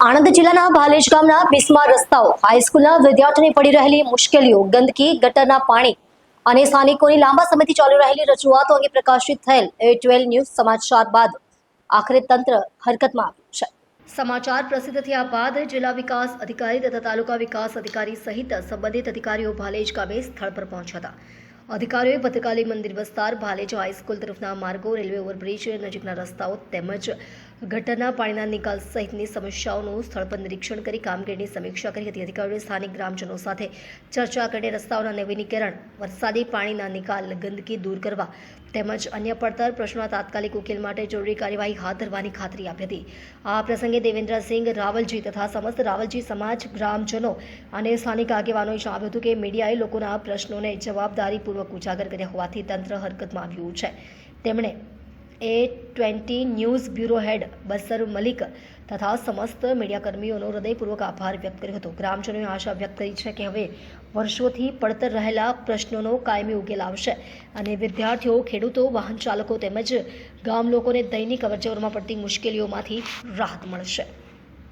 આણંદ જિલ્લાના ભાલેજ ગામના બિસ્માર રસ્તાઓ હાઈસ્કૂલના વિદ્યાર્થીઓને પડી રહેલી મુશ્કેલીઓ, ગંદકી, ગટરના પાણી અને સ્થાનિકોની લાંબા સમયથી ચાલી રહેલી રજૂઆતો અંગે પ્રકાશિત થયેલ A12 ન્યૂઝ સમાચાર બાદ આખરે તંત્ર હરકતમાં આવ્યું છે। સમાચાર પ્રસિદ્ધ થયા બાદ જિલ્લા વિકાસ અધિકારી તથા તાલુકા વિકાસ અધિકારી સહિત સંબંધિત અધિકારીઓ ભાલેજ ગામે સ્થળ પર પહોંચ્યા હતા। અધિકારીઓએ ભદ્રકાલી મંદિર વિસ્તાર, ભાલેજ હાઈસ્કૂલ તરફના માર્ગો, રેલવે ઓવરબ્રિજ નજીકના રસ્તાઓ તેમજ ગટરના પાણીના નિકાલ સહિતની સમસ્યાઓનું સ્થળ પર નિરીક્ષણ કરી કામગીરીની સમીક્ષા કરી હતી। અધિકારીઓએ સ્થાનિક ગ્રામજનો સાથે ચર્ચા કરીને રસ્તાઓના નવીનીકરણ, વરસાદી પાણીના નિકાલ, ગંદકી દૂર કરવા તેમજ અન્ય પડતર પ્રશ્નોના તાત્કાલિક ઉકેલ માટે જરૂરી કાર્યવાહી હાથ ધરવાની ખાતરી આપી હતી। આ પ્રસંગે દેવેન્દ્રસિંહ રાવલજી તથા સમસ્ત રાવલજી સમાજ, ગ્રામજનો અને સ્થાનિક આગેવાનોએ જણાવ્યું હતું કે મીડિયાએ લોકોના પ્રશ્નોને જવાબદારીપૂર્વક ઉજાગર કર્યા હોવાથી તંત્ર હરકતમાં આવ્યું છે। તેમણે A20 ન્યૂઝ બ્યુરો હેડ બસર મલિક તથા સમસ્ત મીડિયાકર્મીઓનો હૃદયપૂર્વક આભાર વ્યક્ત કર્યો હતો। ગ્રામજનોએ આશા વ્યક્ત કરી છે કે હવે વર્ષોથી પડતર રહેલા પ્રશ્નોનો કાયમી ઉકેલ આવશે અને વિદ્યાર્થીઓ, ખેડૂતો, વાહન ચાલકો તેમજ ગામ લોકોને દૈનિક અવરજવરમાં પડતી મુશ્કેલીઓમાંથી રાહત મળશે।